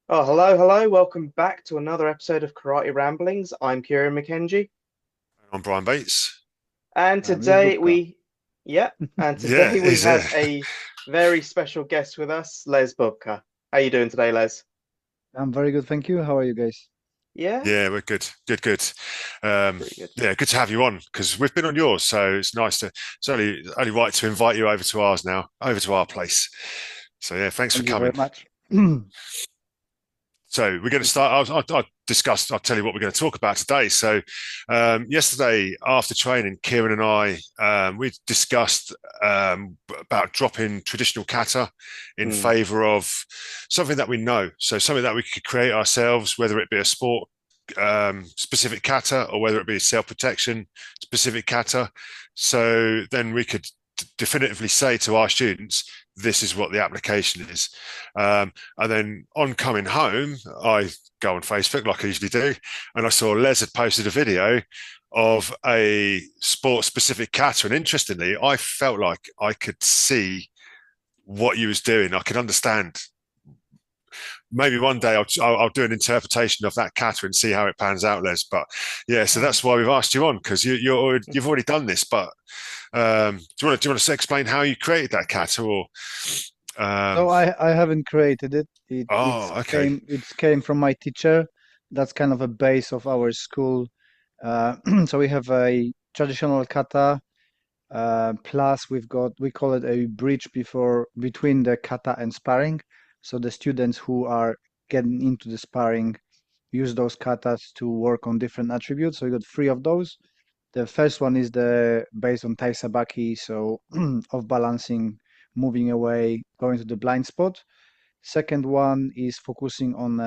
Oh, hello, hello. Welcome back to another episode of Karate Ramblings. I'm Kieran McKenzie, I'm Brian Bates. and Yes, today Bubka. yeah, and Yeah, today we he's have there. a very special guest with us, Les Bubka. How you doing today, Les? I'm very good, thank you. How are you guys? Yeah, Yeah, we're good. Good, good. Um, pretty good. yeah, good to have you on because we've been on yours, so it's nice to. It's only right to invite you over to ours now, over to our place. So yeah, thanks for Thank you very coming. much. So we're going to start. I discussed. I'll tell you what we're going to talk about today. So yesterday after training, Kieran and I we discussed about dropping traditional kata in Mm, favour of something that we know. So something that we could create ourselves, whether it be a sport specific kata or whether it be self protection specific kata. So then we could definitively say to our students, this is what the application is. And then on coming home, I go on Facebook like I usually do, and I saw Les had posted a video of a sport specific kata. And interestingly, I felt like I could see what you was doing. I could understand. Maybe one day I'll do an interpretation of that kata and see how it pans out, Les. But yeah, so Oh. that's why we've asked you on because you've already done this. But do you want to explain how you created that kata or um, So I haven't created it. oh, okay. It came from my teacher. That's kind of a base of our school. So we have a traditional kata. Plus we call it a bridge before between the kata and sparring. So the students who are getting into the sparring use those katas to work on different attributes. So we got three of those. The first one is the based on Tai Sabaki, so of balancing, moving away, going to the blind spot. Second one is focusing on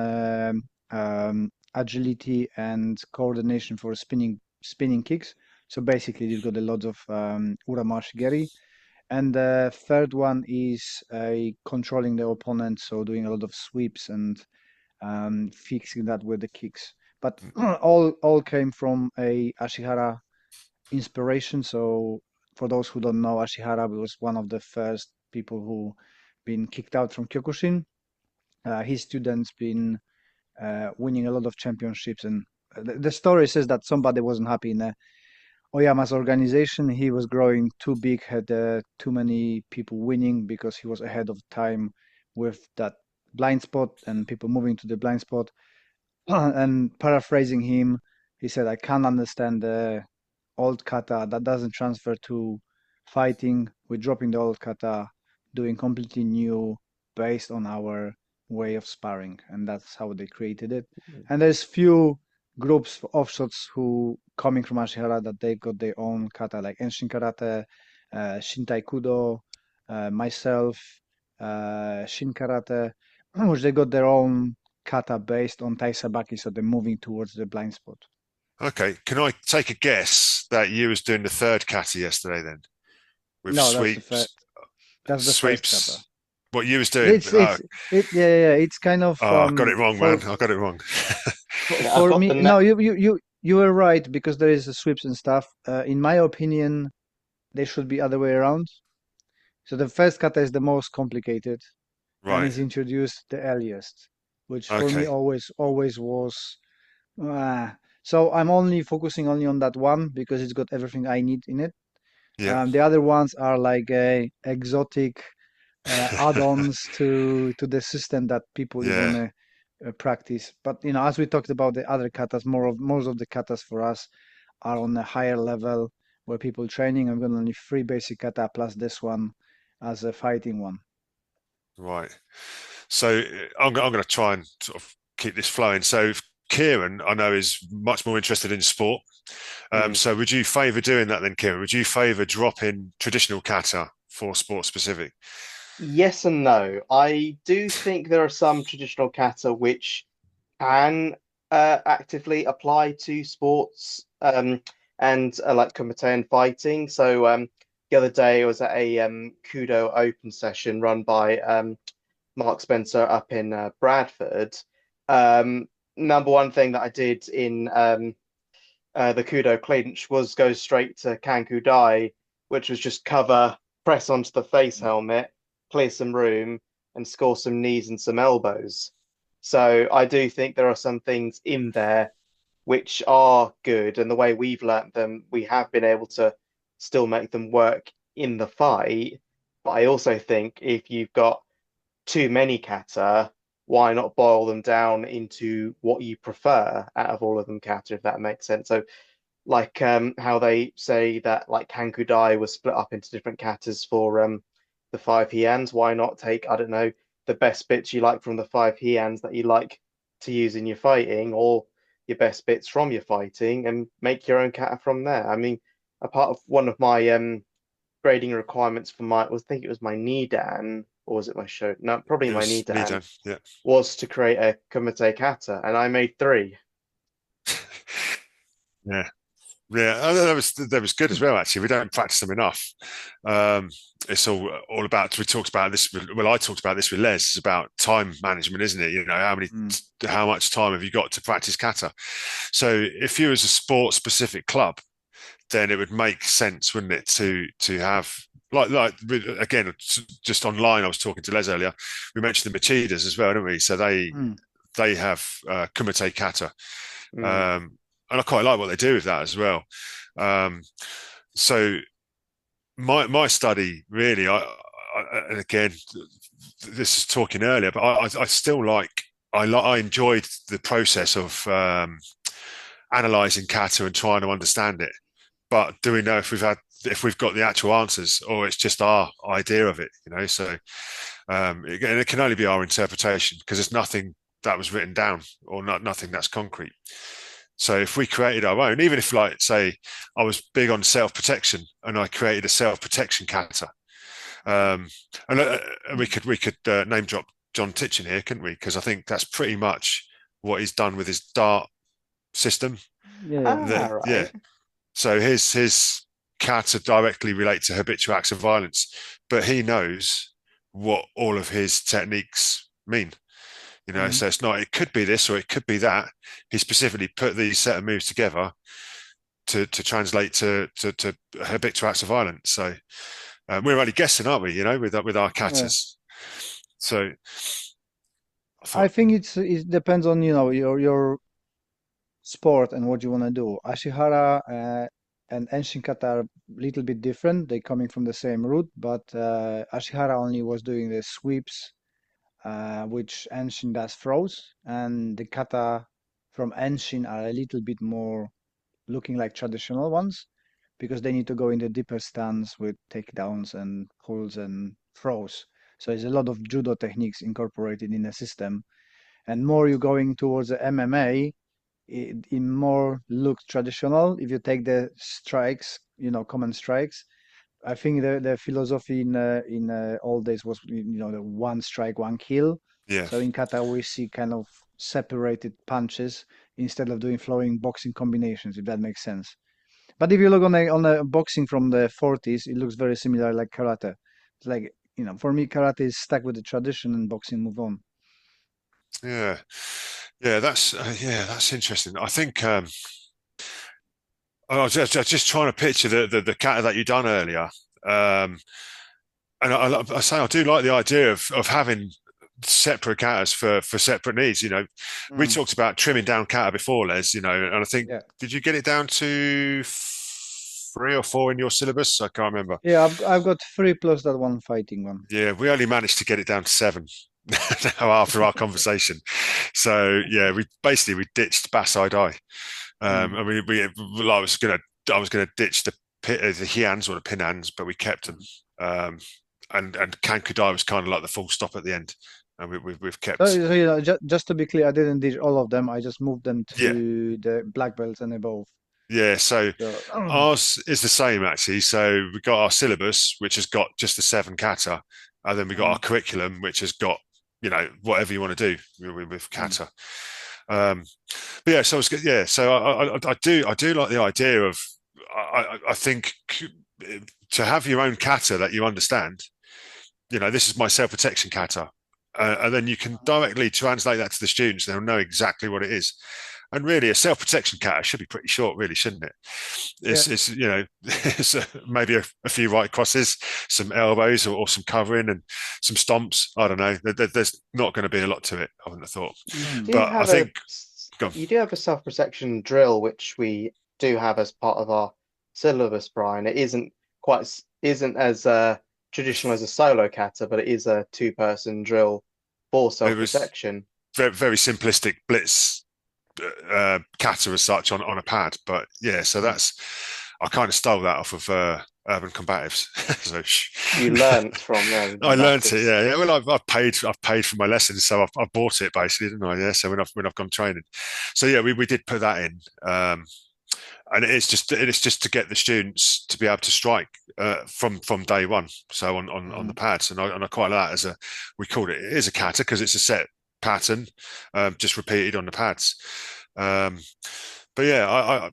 agility and coordination for spinning kicks. So basically, you've got a lot of uramashi geri. And the third one is controlling the opponent, so doing a lot of sweeps and fixing that with the kicks. But all came from a Ashihara inspiration. So for those who don't know, Ashihara was one of the first people who been kicked out from Kyokushin. His students been winning a lot of championships, and the story says that somebody wasn't happy in Oyama's organization. He was growing too big, had too many people winning because he was ahead of time with that blind spot and people moving to the blind spot. And paraphrasing him, he said, I can't understand the old kata that doesn't transfer to fighting. We're dropping the old kata, doing completely new based on our way of sparring. And that's how they created it. And there's few groups, offshoots who coming from Ashihara that they've got their own kata, like Enshin Karate, Shintai Kudo, myself, Shin Karate, which they got their own kata based on Tai Sabaki, so they're moving towards the blind spot. Okay, can I take a guess that you was doing the third kata yesterday then with No, that's the first. sweeps, That's the first kata. sweeps? What you was But doing? Oh, yeah. It's kind of I got it wrong, man. I got it wrong. yeah, I've for got the me. net. No, you were right because there is the sweeps and stuff. In my opinion, they should be other way around. So the first kata is the most complicated and Right. is introduced the earliest, which for me Okay. always was. Uh, so I'm only focusing only on that one because it's got everything I need in it. Yeah. The other ones are like a exotic add-ons to the system that people is Yeah. gonna practice. But as we talked about the other katas, most of the katas for us are on a higher level where people training. I'm gonna only three basic kata plus this one as a fighting one. Right. So I'm going to try and sort of keep this flowing. So Kieran, I know, is much more interested in sport. Mm. So would you favour doing that then, Kieran? Would you favour dropping traditional kata for sport specific? Yes and no. I do think there are some traditional kata which can actively apply to sports and like kumite and fighting. So the other day I was at a Kudo Open session run by Mark Spencer up in Bradford. Number one thing that I did in the Kudo clinch was go straight to Kanku Dai, which was just cover, press onto the face helmet, clear some room, and score some knees and some elbows. So I do think there are some things in there which are good, and the way we've learnt them, we have been able to still make them work in the fight. But I also think if you've got too many kata, why not boil them down into what you prefer out of all of them kata, if that makes sense. So like how they say that like Kankudai was split up into different katas for the five heians. Why not take, I don't know, the best bits you like from the five heians that you like to use in your fighting, or your best bits from your fighting, and make your own kata from there. I mean, a part of one of my grading requirements for my was I think it was my Nidan, or was it my show? No, probably It my was Nidan, Nidan, yeah. was to create a Kumite kata, and I made three. Yeah. Yeah, that was good as well. Actually, we don't practice them enough. Um, it's all about. We talked about this. Well, I talked about this with Les. It's about time management, isn't it? You know, Mm. how much time have you got to practice kata? So, if you was a sport specific club, then it would make sense, wouldn't it, to have like again just online. I was talking to Les earlier. We mentioned the Machidas as well, didn't we? So Mm. they have kumite kata. Mm. And I quite like what they do with that as well. Um, so my study really, and again, this is talking earlier, but I still I enjoyed the process of analyzing kata and trying to understand it. But do we know if we've got the actual answers, or it's just our idea of it? You know, so it can only be our interpretation because there's nothing that was written down or nothing that's concrete. So if we created our own, even if like say I was big on self-protection and I created a self-protection kata, um, and we could name drop John Titchen here, couldn't we? Because I think that's pretty much what he's done with his dart system. Yeah, yeah. Ah, Yeah. right. So his kata directly relate to habitual acts of violence, but he knows what all of his techniques mean. You know, Mm. so it's not, it could be this or it could be that. He specifically put these set of moves together to translate to habitual acts of violence. So we're only guessing, aren't we? You know, with our Yeah. katas. So I I thought, think it depends on, your sport and what you want to do. Ashihara and Enshin Kata are a little bit different. They're coming from the same root, but Ashihara only was doing the sweeps, which Enshin does throws, and the kata from Enshin are a little bit more looking like traditional ones because they need to go in the deeper stance with takedowns and pulls and throws. So there's a lot of judo techniques incorporated in the system. And more you're going towards the MMA, it more looks traditional. If you take the strikes, common strikes, I think the philosophy in old days was the one strike, one kill. yeah, So in kata we see kind of separated punches instead of doing flowing boxing combinations, if that makes sense. But if you look on a boxing from the 40s, it looks very similar like karate. It's like, for me, karate is stuck with the tradition and boxing move on. yeah, yeah, that's interesting. I think I was just trying to picture the kata that you done earlier. Um, and I say I do like the idea of having separate katas for separate needs. You know, we Mm, talked about trimming down kata before, Les. You know, and I think yeah. did you get it down to three or four in your syllabus? I can't remember. Yeah, I've got three plus that one fighting one. Yeah, we only managed to get it down to seven now after our conversation. So yeah, we ditched Basai Dai. Mm, And well, I was gonna ditch the Hyans or the Pinans, but we kept them. mm. Um, and Kankudai was kind of like the full stop at the end, and we've So, kept. just to be clear, I didn't teach all of them. I just moved them Yeah, to the black belts and above. yeah. So So, ours is the same actually. So we got our syllabus, which has got just the seven kata, and then we got our mm, curriculum, which has got whatever you want to do with mm. kata. Um, but yeah, so it's good. Yeah, so I do like the idea of I think to have your own kata that you understand. This is my self-protection kata. And then you can directly translate that to the students. They'll know exactly what it is. And really, a self-protection kata should be pretty short, really, shouldn't it? Yeah. It's it's maybe a few right crosses, some elbows, or some covering, and some stomps. I don't know. There's not going to be a lot to it, I wouldn't have thought. You Mm. do But I have think, go on. you do have a self-protection drill, which we do have as part of our syllabus, Brian. It isn't as traditional as a solo kata, but it is a two-person drill for It was self-protection. very, very simplistic blitz kata as such on a pad. But yeah, so Mm. that's I kind of stole that off of Urban Combatives. So You learnt from Urban I learnt it. Combatives. Yeah, yeah. Well, I've paid for my lessons, so I've bought it basically, didn't I? Yeah. So when I've gone training, so yeah, we did put that in. And it's just to get the students to be able to strike from day one. So on the Mm. pads, and I quite like that as a we called it is a kata because it's a set pattern, just repeated on the pads. Um, but yeah, I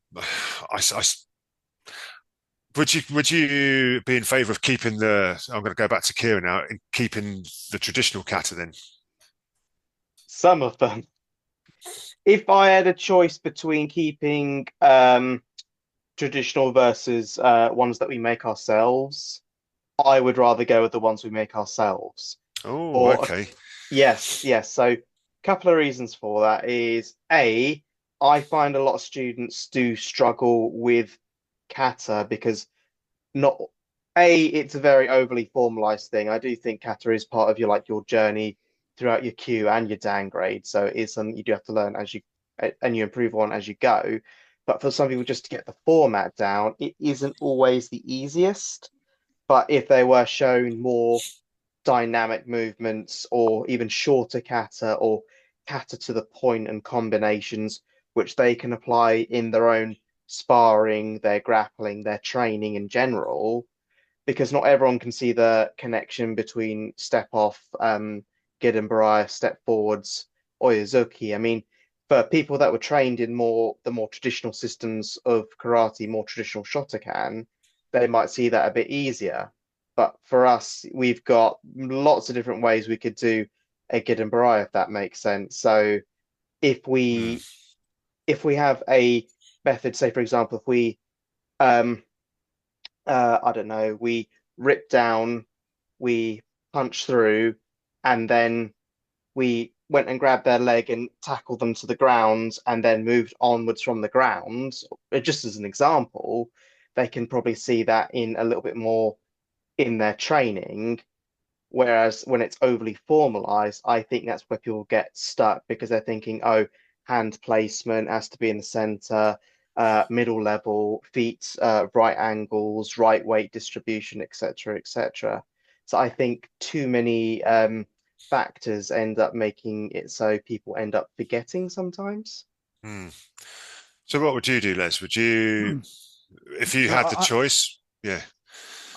would you be in favour of keeping the? I'm going to go back to Kira now, and keeping the traditional kata then. Some of them. If I had a choice between keeping traditional versus ones that we make ourselves, I would rather go with the ones we make ourselves. Oh, Or okay. yes, yes. So, a couple of reasons for that is A, I find a lot of students do struggle with kata because not it's a very overly formalized thing. I do think kata is part of your journey throughout your Q and your downgrade. So it is something you do have to learn as you and you improve on as you go. But for some people, just to get the format down, it isn't always the easiest. But if they were shown more dynamic movements or even shorter kata or kata to the point and combinations, which they can apply in their own sparring, their grappling, their training in general, because not everyone can see the connection between step off, Gidden step forwards, Oyazuki. I mean, for people that were trained in the more traditional systems of karate, more traditional Shotokan, they might see that a bit easier. But for us, we've got lots of different ways we could do a Gidden, if that makes sense. So if Hmm. we if we have a method, say for example, if we um I don't know, we rip down, we punch through, and then we went and grabbed their leg and tackled them to the ground and then moved onwards from the ground. Just as an example, they can probably see that in a little bit more in their training. Whereas when it's overly formalized, I think that's where people get stuck because they're thinking, oh, hand placement has to be in the center, middle level, feet, right angles, right weight distribution, etc., etc. So I think too many factors end up making it so people end up forgetting sometimes. Hmm. So what would you do, Les? Would you, if you No, had the choice? Yeah,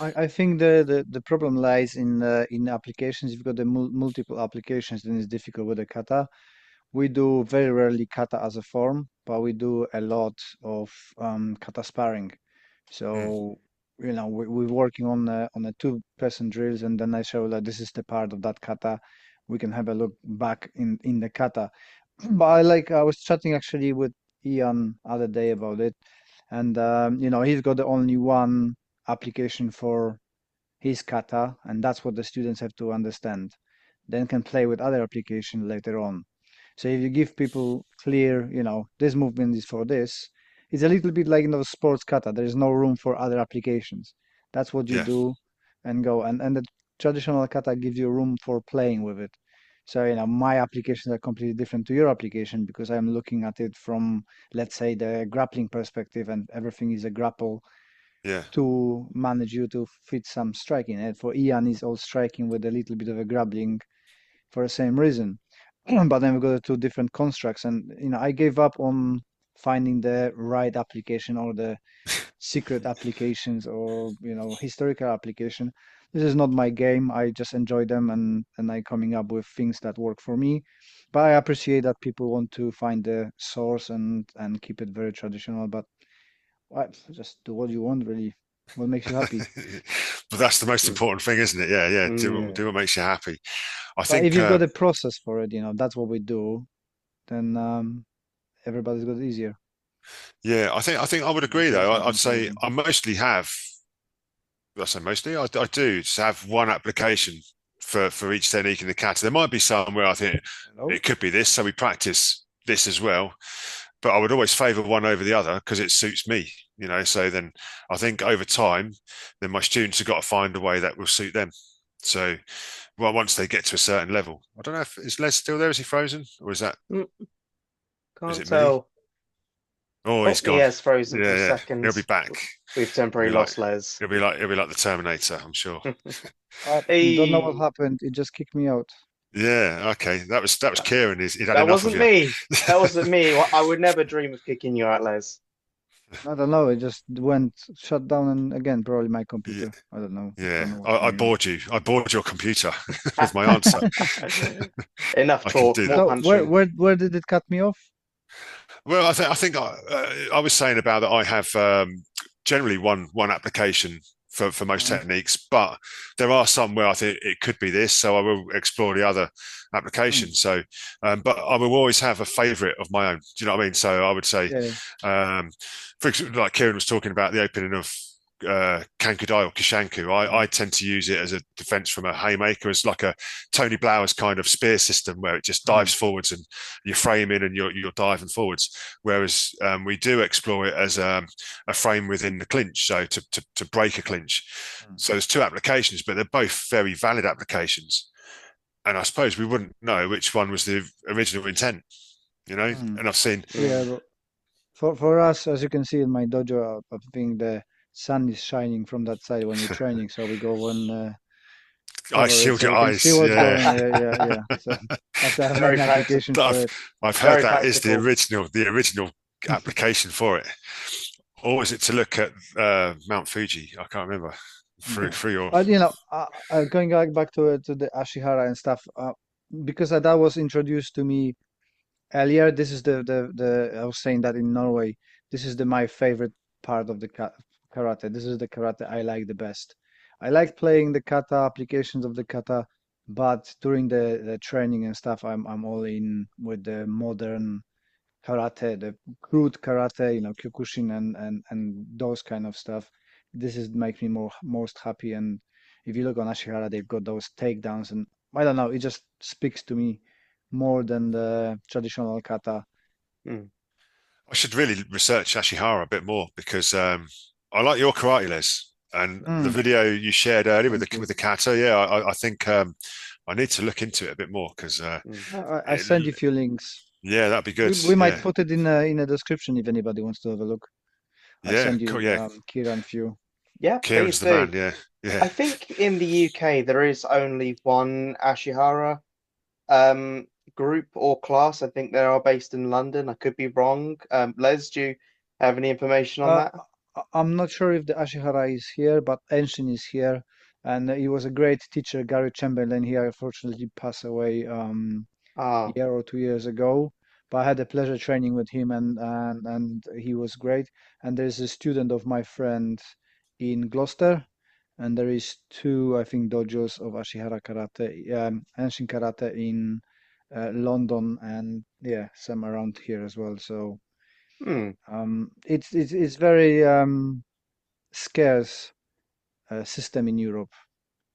I think the problem lies in applications. If you've got the multiple applications, then it's difficult with the kata. We do very rarely kata as a form, but we do a lot of kata sparring. mm, So, we're working on a two-person drills, and then I show that this is the part of that kata. We can have a look back in the kata. But I was chatting actually with Ian other day about it, and he's got the only one application for his kata, and that's what the students have to understand. Then can play with other application later on. So if you give people clear, this movement is for this, it's a little bit like sports kata. There is no room for other applications. That's what you yeah, do and go. And the traditional kata gives you room for playing with it. So, my applications are completely different to your application because I'm looking at it from, let's say, the grappling perspective, and everything is a grapple yeah, to manage you to fit some striking. And for Ian, is all striking with a little bit of a grappling for the same reason. But then we got two different constructs, and I gave up on finding the right application or the secret applications or historical application. This is not my game. I just enjoy them, and I coming up with things that work for me. But I appreciate that people want to find the source and keep it very traditional. But just do what you want, really. What makes you happy? but that's the most Mm. important thing, isn't it? Yeah, yeah. Mm. Do what makes you happy. I But if think, you've got a process for it, that's what we do. Then everybody's got it easier. Yeah, I think I would Not agree really though. something I'd say challenging. I mostly have. I say mostly. I do just have one application for each technique in the kata. There might be some where I think Hello? it could be this, so we practice this as well. But I would always favour one over the other because it suits me. So then I think over time, then my students have got to find a way that will suit them. So, well, once they get to a certain level, I don't know if is Les still there? Is he frozen, or Mm, is can't it me? tell. Oh, Oh, he's he gone. has frozen for Yeah, a yeah. He'll second. be back. We've He'll temporarily be like, lost Les. he'll be like the Terminator, I'm sure. I don't know what Hey, happened. It just kicked me out. Yeah, okay. That was that, Kieran. He'd had that enough of wasn't you. me. That wasn't me. I would never dream of kicking you out, Les. I don't know. It just went shut down, and again, probably my Yeah, computer. I don't know. Don't yeah. know what's I going on. bored you. I bored your computer with my answer. Enough I can talk, do more that. So punching. where did it cut me off? Well, I think I was saying about that. I have generally one application for most Mm, techniques, but there are some where I think it could be this, so I will explore the other mm, applications. So, but I will always have a favourite of my own. Do you know what I mean? So I would say, yeah. um, for example, like Kieran was talking about the opening of Kankudai or Kishanku, I tend to use it as a defense from a haymaker, as like a Tony Blauer's kind of spear system where it just Mm, dives forwards and you're framing and you're diving forwards. Whereas we do explore it as a frame within the clinch, so to break a clinch. mm, So there's two applications, but they're both very valid applications. And I suppose we wouldn't know which one was the original intent, you know. mm. And I've seen, Yeah, Mm. but for us, as you can see in my dojo, I think the sun is shining from that side when we're training, so we go and I cover it shield so your we can see eyes, what's yeah. going. Yeah, yeah, yeah. So have to have Very many practical. applications for I've it. I've heard Very that is practical. the original application for it, or is it to look at Mount Fuji? I can't remember. Mm. Through your But going back to the Ashihara and stuff, because that was introduced to me earlier. This is the I was saying that in Norway, this is the my favorite part of the karate. This is the karate I like the best. I like playing the kata applications of the kata, but during the training and stuff, I'm all in with the modern karate, the crude karate, Kyokushin and those kind of stuff. This is makes me most happy. And if you look on Ashihara, they've got those takedowns, and I don't know, it just speaks to me more than the traditional kata. Mm. I should really research Ashihara a bit more because I like your karate, Les, and the Mm, video you shared earlier with thank the you. with the kata. Yeah, I think I need to look into it a bit more because Mm. I send you a few links. yeah, that'd be good. We might Yeah, put it in a description if anybody wants to have a look. I yeah, send cool. you Yeah, Kiran few. Yeah, please Kieran's the do. man. Yeah, yeah. I think in the UK there is only one Ashihara um, group or class. I think they are based in London. I could be wrong. Les, do you have any information on Uh, that? I'm not sure if the Ashihara is here, but Enshin is here, and he was a great teacher. Gary Chamberlain. He unfortunately passed away Ah, year or 2 years ago. But I had the pleasure training with him, and he was great. And there's a student of my friend in Gloucester, and there is two, I think, dojos of Ashihara Karate, Enshin Karate in London, and yeah, some around here as well. So hmm. it's very scarce system in Europe.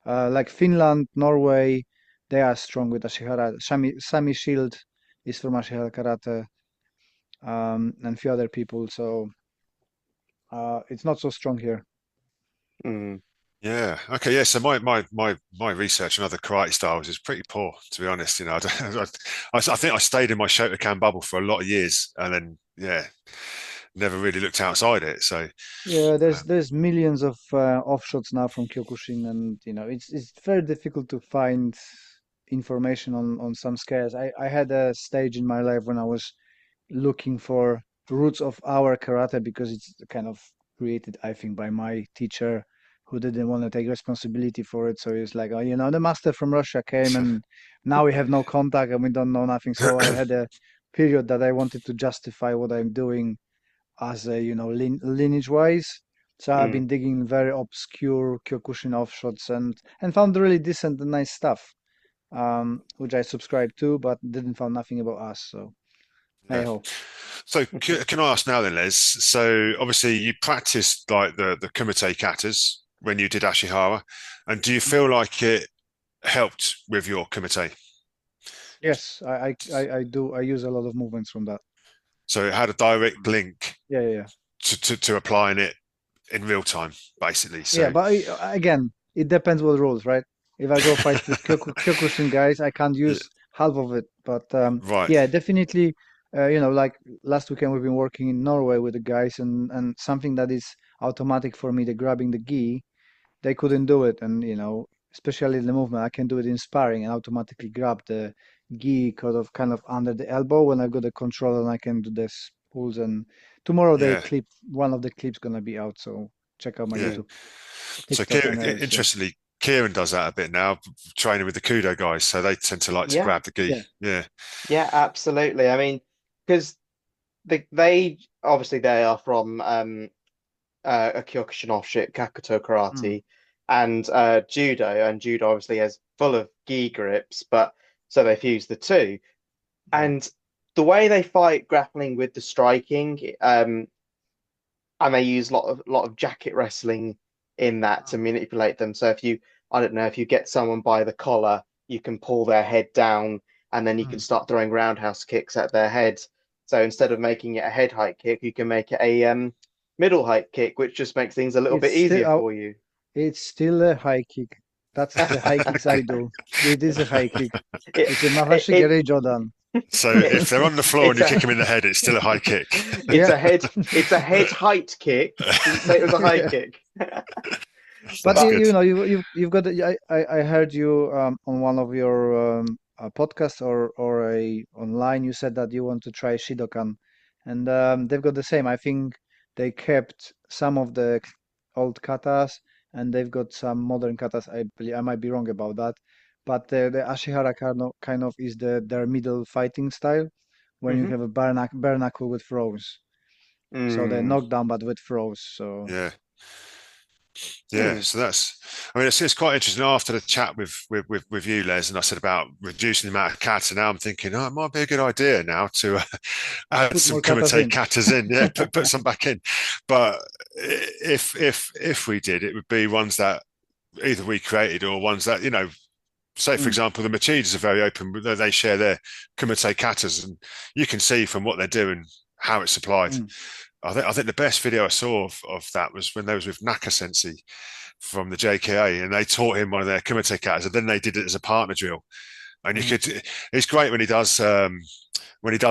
Like Finland, Norway, they are strong with Ashihara. Sami Shield is from Ashihara Karate, and few other people. So it's not so strong here. Hmm. Yeah. Okay. Yeah. So my research on other karate styles is pretty poor, to be honest. I think I stayed in my Shotokan bubble for a lot of years, and then yeah, never really looked outside it. So Yeah, uh, there's millions of offshots now from Kyokushin, and it's very difficult to find information on some scares. I had a stage in my life when I was looking for roots of our karate because it's kind of created, I think, by my teacher who didn't want to take responsibility for it. So he's like, oh, the master from Russia came and now we have no contact and we don't know nothing. So I had a period that I wanted to justify what I'm doing as a, lineage wise. So I've Hmm. been digging very obscure Kyokushin offshoots and found really decent and nice stuff, which I subscribed to, but didn't found nothing about us. So. Hey Yeah. ho. So can I ask now then, Les? So obviously you practiced like the kumite katas when you did Ashihara, and do you feel like it helped with your kumite? Yes, I do. I use a lot of movements from that. So it had a direct link Yeah, yeah, yeah. to applying it in real time, basically. Yeah, So but again, it depends what rules, right? If I go fight with Kyokushin guys, I can't yeah, use half of it. But right, yeah, definitely, like last weekend we've been working in Norway with the guys, and something that is automatic for me, the grabbing the gi, they couldn't do it, and especially the movement, I can do it in sparring and automatically grab the gi kind of under the elbow when I got the control, and I can do this pulls. And tomorrow they yeah, clip one of the clips gonna be out, so check out my yeah. YouTube. So TikTok and everything. Interestingly, Kieran does that a bit now, training with the Kudo guys. So they tend to like to Yeah, grab the gi. Yeah. Yeah, yeah, absolutely. I mean, because they obviously they are from a Kyokushin offshoot, Kakuto Mm. karate, and judo. And judo obviously has full of gi grips, but so they fuse the two. Mm. And the way they fight grappling with the striking, and they use a lot of jacket wrestling in that to manipulate them. So if you, I don't know, if you get someone by the collar, you can pull their head down, and then you can Mm. start throwing roundhouse kicks at their head. So instead of making it a head height kick, you can make it a middle height kick, which just makes things a little It's bit still easier out. for you. It's still a high kick. That's the high kicks I do. It is a high kick. It It's a it it, Mavashigere Jordan. so it if they're on the floor and it's you kick them a in the head, it's still a high kick. it's Yeah. a head height kick. Didn't say it was a high Yeah. kick. But That's But good. you've got I heard you on one of your podcasts or a online, you said that you want to try Shidokan, and they've got the same. I think they kept some of the old katas, and they've got some modern katas. I believe I might be wrong about that, but the Ashihara kind of is their middle fighting style, when you mhm. have a bare knuckle with throws. So they're Mm, knockdown but with throws. So Yeah. Yeah, mm, so that's. I mean, it's quite interesting. After the chat with you, Les, and I said about reducing the amount of kata. Now I'm thinking, oh, it might be a good idea now to add put some more katas kumite in. katas in. Yeah, put some back in. But if we did, it would be ones that either we created or ones that say for Mm, example, the Machidas are very open. They share their kumite katas, and you can see from what they're doing how it's supplied. mm. I think the best video I saw of that was when they was with Naka Sensei from the JKA, and they taught him one of their kumite katas, and then they did it as a partner drill. And you Mhm. could, it's great when he does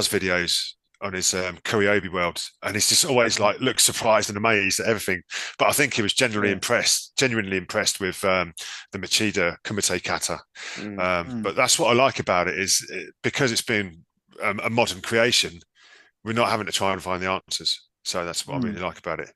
videos on his Kuriobi world, and he's just always Mhm. like looks surprised and amazed at everything. But I think he was Yeah. genuinely impressed with the Machida Kumite kata. mm. Mm. But that's what I like about it is because it's been a modern creation, we're not having to try and find the answers. So that's what I Mm. really like about it.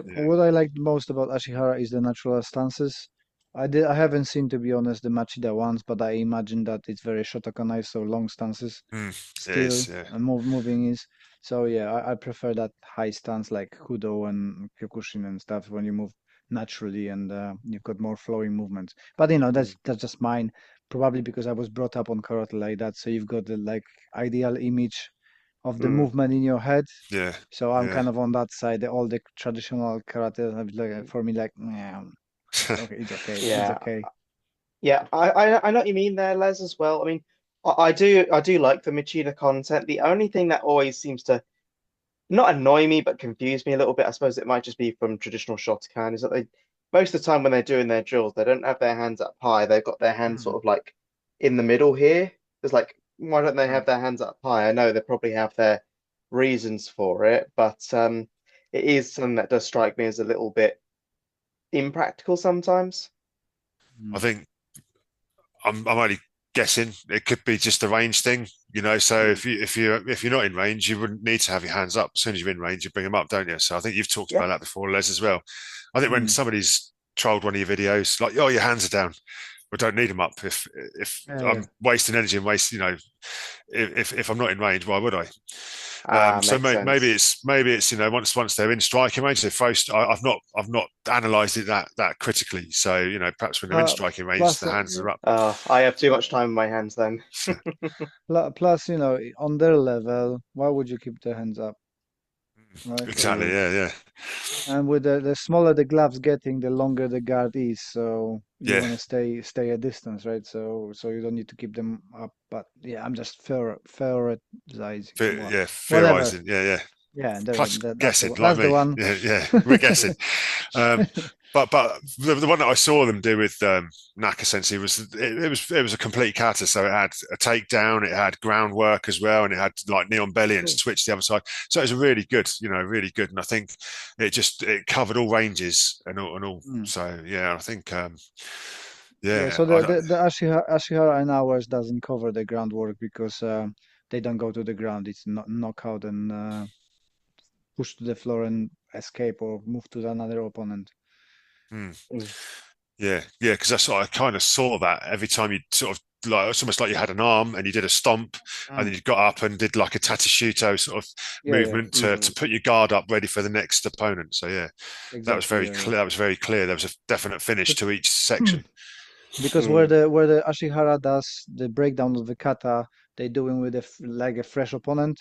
Yeah. What I like most about Ashihara is the natural stances. I haven't seen, to be honest, the Machida ones, but I imagine that it's very Shotokanai, so long stances Mm, it still, is. Yeah. and moving is. So yeah, I prefer that high stance like Kudo and Kyokushin and stuff when you move naturally, and you've got more flowing movements. But Mm. that's just mine. Probably because I was brought up on karate like that, so you've got the like ideal image of the Mm. movement in your head. Yeah. So I'm Yeah. kind of on that side. All the traditional karate, like, for me, like, yeah, okay, it's okay, it's Yeah, okay. yeah. I know what you mean there, Les, as well. I mean, I do like the Machida content. The only thing that always seems to not annoy me, but confuse me a little bit, I suppose it might just be from traditional Shotokan, is that they most of the time when they're doing their drills, they don't have their hands up high. They've got their hands sort Mm, of like in the middle here. It's like, why don't they mm, have their hands up high? I know they probably have their reasons for it, but it is something that does strike me as a little bit impractical sometimes. I mm, think I'm only guessing. It could be just a range thing, So Mm. if you're not in range, you wouldn't need to have your hands up. As soon as you're in range, you bring them up, don't you? So I think you've talked Yeah. about that before, Les, as well. I think when mm, somebody's trolled one of your videos, like, oh, your hands are down. I don't need them up if Yeah, yeah. I'm wasting energy and waste, if I'm not in range, why would I? Ah, So makes maybe sense. it's once they're in striking range, they throw. I've not analysed it that critically. So perhaps when they're in Uh, striking range, plus, the hands are up. I have too much time in my hands then. So, plus, on their level, why would you keep their hands up, right? exactly. Yeah. Yeah. And with the smaller the gloves getting, the longer the guard is. So you Yeah. want to stay a distance, right? So you don't need to keep them up. But yeah, I'm just theorizing. Yeah. Whatever. Theorizing. Yeah. Yeah. Yeah, Plus that's the guessing, one. like That's the me. one. Yeah. Yeah. We're guessing. Um, but the one that I saw them do with Naka Sensei it was a complete kata. So it had a takedown, it had groundwork as well, and it had like knee on belly and Cool. switch the other side. So it was really good, really good. And I think it covered all ranges and all. Mm. So yeah, I think Yeah, yeah, so the Ashihara and ours doesn't cover the groundwork because they don't go to the ground. It's not knockout and push to the floor and escape or move to another opponent. hmm. Mm. Yeah, because I kind of saw that every time you sort of like it's almost like you had an arm and you did a stomp and Mm. then you got up and did like a tatashuto sort of Yeah, yeah, movement to Mhm. put your guard up ready for the next opponent. So yeah, that was exactly. very Yeah, yeah. clear. That was very clear. There was a definite finish But to each section. because Mm. where the Ashihara does the breakdown of the kata, they do it with like a fresh opponent.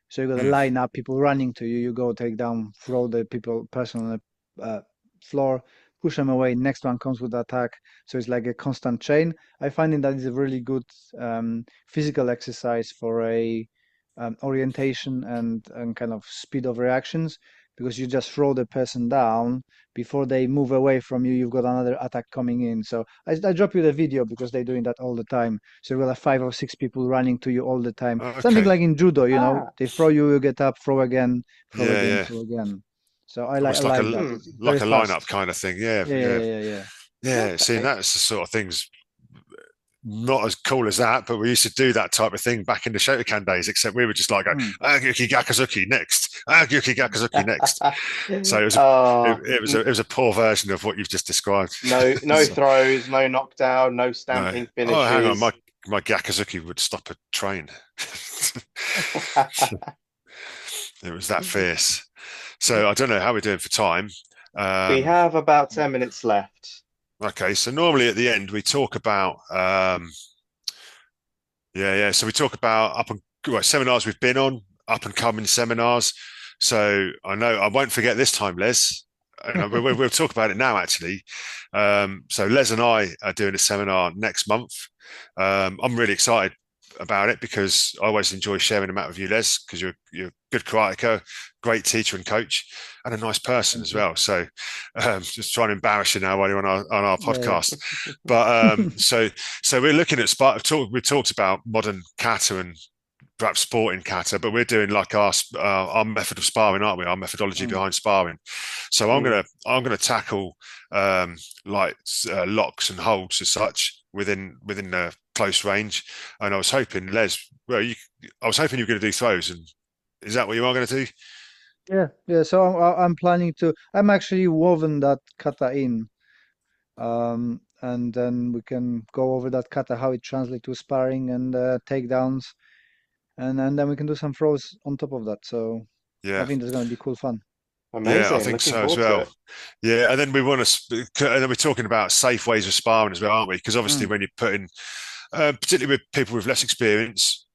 So you got a Mm, line up, people running to you. You go take down, throw the person on the floor, push them away. Next one comes with the attack. So it's like a constant chain. I find that is a really good physical exercise for a orientation and kind of speed of reactions because you just throw the person down before they move away from you. You've got another attack coming in. So I drop you the video because they're doing that all the time. So you've got like 5 or 6 people running to you all the time. Something okay. like in judo, Ah. they throw you, you get up, throw Yeah, again, yeah. throw again. So I Almost like like a that. Hmm. It's very like a lineup fast. kind of thing. Yeah, Yeah, yeah, yeah, yeah, yeah. yeah. See, Okay. that's the sort of things not as cool as that, but we used to do that type of thing back in the Shotokan days, except we were just like, go, Mm. Agyuki Gakuzuki next, Agyuki Gakuzuki next. So Ah, it was a poor version of what you've just described. no So, throws, no knockdown, no no. stamping Oh, hang on, my finishes. my Gakuzuki would stop a train. It was that fierce. So I don't know how we're doing for time. We Um, have about 10 minutes left. okay, so normally at the end we talk about yeah, yeah. So we talk about seminars we've been on, up and coming seminars. So I know I won't forget this time, Les, and we'll talk about it now actually. So Les and I are doing a seminar next month. I'm really excited about it because I always enjoy sharing them out with you, Les, because you're a good karateka, great teacher and coach, and a nice person Thank as you. well. So just trying to embarrass you now while you're on our Yeah, podcast. But so we're looking at we talked about modern kata and perhaps sporting kata, but we're doing like our method of sparring, aren't we? Our methodology yeah. behind sparring. So Mm. I'm gonna tackle like locks and holds as such within the close range. And I was hoping, Les, I was hoping you were going to do throws. And is that what you are going to do? Yeah, yeah. So I'm planning to. I'm actually woven that kata in, and then we can go over that kata how it translates to sparring and takedowns, and then we can do some throws on top of that. So I Yeah. think that's gonna be cool fun. Yeah, I Amazing. think Looking so as forward to well. it. Yeah, and then and then we're talking about safe ways of sparring as well, aren't we? Because obviously, Mm, when you're putting, particularly with people with less experience,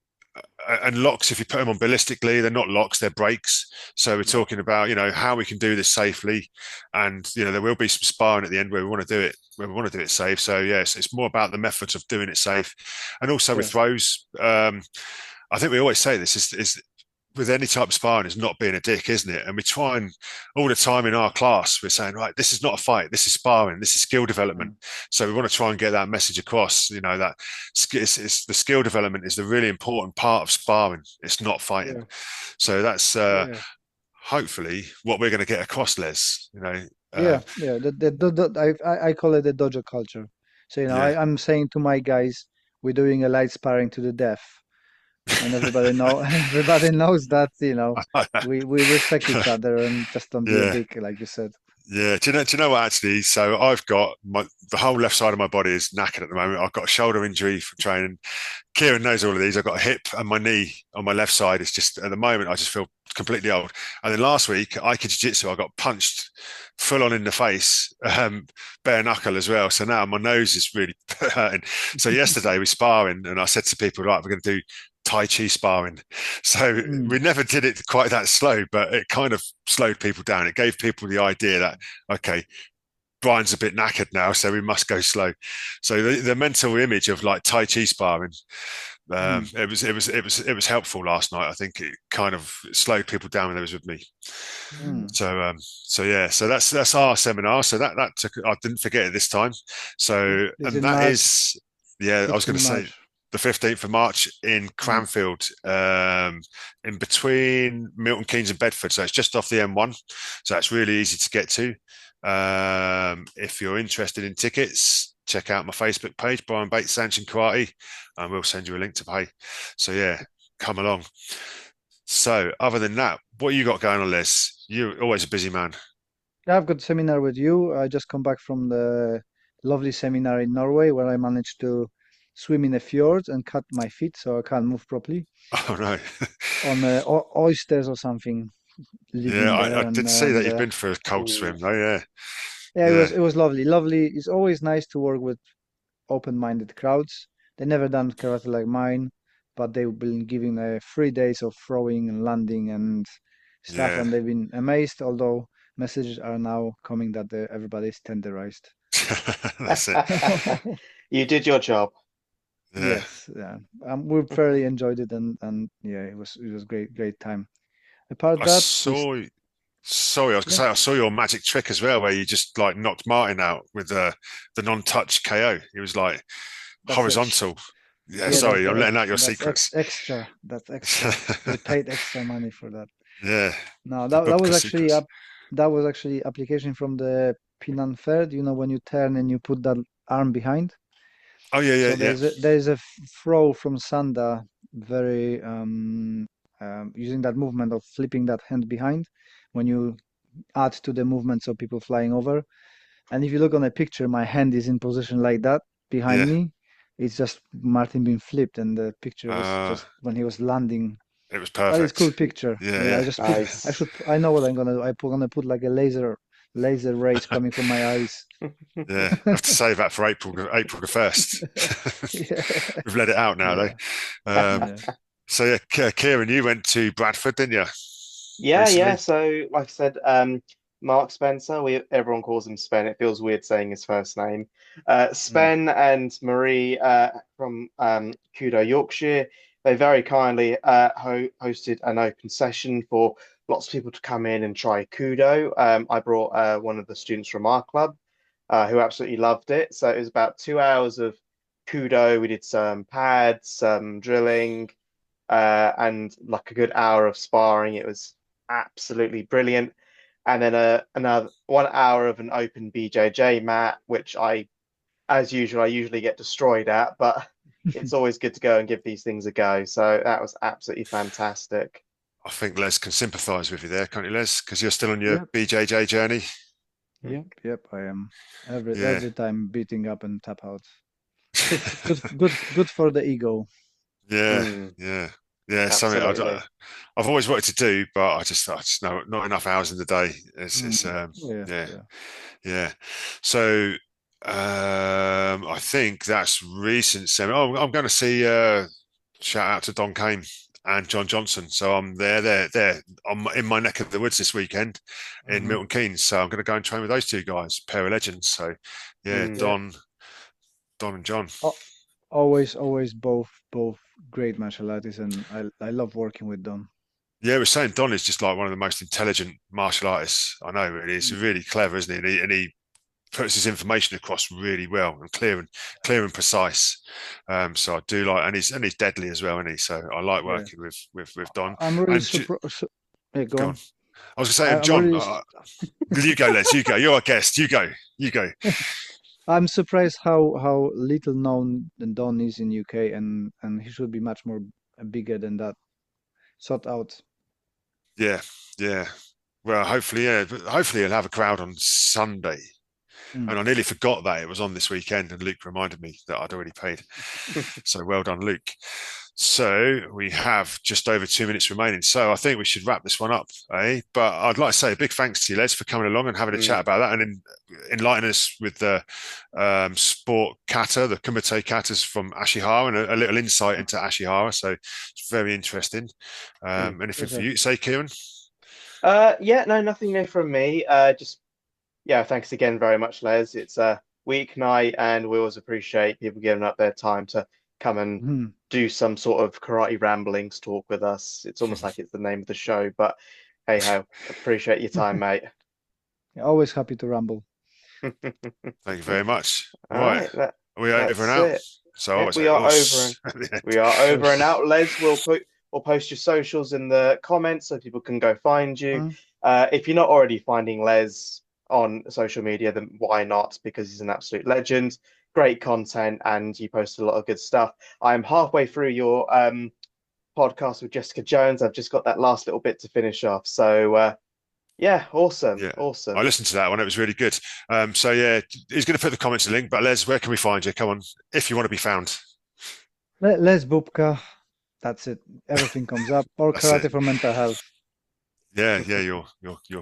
and locks, if you put them on ballistically, they're not locks, they're breaks. So we're yeah, talking about, how we can do this safely, and there will be some sparring at the end where we want to do it, safe. So yes, it's more about the methods of doing it safe, and also with yeah, throws. I think we always say this is with any type of sparring is not being a dick, isn't it? And we try and all the time in our class, we're saying, right, this is not a fight, this is sparring, this is skill development. mm, So we want to try and get that message across, that it's the skill development is the really important part of sparring. It's not fighting. yeah, So that's yeah, hopefully what we're going to get across, Les. yeah, yeah. I call it the dojo culture. So Yeah. I'm saying to my guys, we're doing a light sparring to the death, and everybody know everybody knows that we respect each other and just don't be a Yeah. dick, like you said. Yeah, do you know what actually? So I've got the whole left side of my body is knackered at the moment. I've got a shoulder injury from training. Kieran knows all of these. I've got a hip and my knee on my left side. It's just at the moment I just feel completely old. And then last week, Aikido Jiu-Jitsu, I got punched full on in the face, bare knuckle as well. So now my nose is really hurting. So yesterday we sparring, and I said to people, right, we're going to do Tai Chi sparring. So Mm, we never did it quite that slow, but it kind of slowed people down. It gave people the idea that okay, Brian's a bit knackered now, so we must go slow. So the mental image of like Tai Chi sparring, mm, it was helpful last night. I think it kind of slowed people down when they was with me. mm. So yeah, so that's our seminar. So that took I didn't forget it this time. So Is and in that March, is yeah, I was going 15 to say March. the 15th of March in Mm, Cranfield, in between Milton Keynes and Bedford. So it's just off the M1. So it's really easy to get to. If you're interested in tickets, check out my Facebook page, Brian Bates Sanchin Karate, and we'll send you a link to pay. So yeah, come along. So other than that, what you got going on, Les? You're always a busy man. Yeah, I've got seminar with you. I just come back from the lovely seminar in Norway where I managed to swim in a fjord and cut my feet so I can't move properly Oh no. on oysters or something Yeah, living I there did see that and you've been for a cold Ooh. swim though. Yeah, yeah, yeah, it was lovely. Lovely. It's always nice to work with open-minded crowds. They never done karate like mine, but they've been giving 3 days of throwing and landing and stuff, yeah. and they've been amazed. Although messages are now coming that everybody's tenderized. That's it. You did your job. Yeah. Yes, yeah. We fairly enjoyed it, and yeah, it was great time. Apart I that, saw. Sorry, I was gonna yeah, say I saw your magic trick as well, where you just like knocked Martin out with the non-touch KO. It was like that's ex horizontal. Yeah, yeah, sorry, I'm letting out your that's secrets. extra. That's extra. We paid extra money for that. Yeah, No, the that book was of actually secrets. up. That was actually application from the Pinan Third. You know, when you turn and you put that arm behind. Oh yeah, yeah, So yeah, there is a throw from Sanda, very using that movement of flipping that hand behind when you add to the movement so people flying over. And if you look on a picture, my hand is in position like that behind yeah. me. It's just Martin being flipped, and the picture was Uh, just when he was landing. it was But it's cool perfect. picture. Yeah, Yeah, I yeah, just put. Nice. I know what I'm gonna do. Gonna put like a laser rays coming from my eyes. yeah. I have to save that for April the 1st. Yeah, We've let it out now though. yeah, Um, yeah. so yeah, Kieran, you went to Bradford, didn't you, Yeah, yeah. recently? So, like I said, Mark Spencer, everyone calls him Spen. It feels weird saying his first name. Mm, Spen and Marie from Kudo, Yorkshire, they very kindly hosted an open session for lots of people to come in and try Kudo. I brought one of the students from our club who absolutely loved it. So it was about 2 hours of Kudo. We did some pads, some drilling and like a good hour of sparring. It was absolutely brilliant. And then another 1 hour of an open BJJ mat, which as usual, I usually get destroyed at, but it's always good to go and give these things a go. So that was absolutely fantastic. I think Les can sympathise with you there, can't you, Les? Because you're still on your Yep, BJJ journey. yep. I am Yeah, every time beating up and tap out. Good for the ego. yeah, Mm, yeah, yeah. Something absolutely. I've always wanted to do, but I just know not enough hours in the day. It's Mm, yeah, yeah, yeah. yeah. So I think that's recent. Oh, I'm going to see. Shout out to Don Kane and John Johnson. So I'm there. I'm in my neck of the woods this weekend in Hmm. Milton Keynes. So I'm going to go and train with those two guys, pair of legends. So yeah, Mm. Yeah. Don and John. Oh, always both great martial artists, and I love working with them. Yeah, we're saying Don is just like one of the most intelligent martial artists I know. Really, he's really clever, isn't he? And he puts his information across really well and clear and precise. So I do like, and he's deadly as well, isn't he? So I like Yeah. working with Don. I'm really And surprised. Yeah, go go on. on. I was going to say, and I'm John, really you go, Les. You go. You're our guest. You go. I'm surprised how little known Don is in UK, and he should be much more bigger than that. Sought out. Yeah, yeah. Well, hopefully, yeah. But hopefully, he'll have a crowd on Sunday. Mm. And I nearly forgot that it was on this weekend, and Luke reminded me that I'd already paid. So well done, Luke. So we have just over 2 minutes remaining. So I think we should wrap this one up, eh? But I'd like to say a big thanks to you, Les, for coming along and having a Mm. chat about that and enlightening us with the sport kata, the kumite katas from Ashihara, and a little insight into Ashihara. So it's very interesting. Mm. Anything for Pleasure. you to say, Kieran? Yeah, no, nothing new from me. Just yeah, thanks again very much, Les. It's a weeknight, and we always appreciate people giving up their time to come and Mm. do some sort of karate ramblings talk with us. It's almost like it's the name of the show, but hey ho, appreciate your time, mate. Always happy to ramble. Thank you very much. All Right, right, are we over and that's out? it. So I Yeah, always say us at the end. we are over and Us. out. We'll post your socials in the comments so people can go find you. Mm. If you're not already finding Les on social media, then why not? Because he's an absolute legend, great content, and you post a lot of good stuff. I'm halfway through your podcast with Jessica Jones. I've just got that last little bit to finish off. So yeah, awesome, Yeah. I awesome. listened to that one. It was really good. So yeah, he's going to put the comments link. But Les, where can we find you? Come on, if you want to be found. Les Bubka. That's it. Everything comes up. Or That's it. karate for mental health. Yeah, yeah, your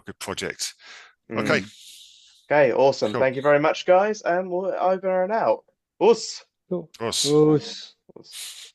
good project. Okay, Mm. Mm. Okay, awesome. cool. Thank you very much, guys, and we're over and out. Us. Cool. Us. Us. Us.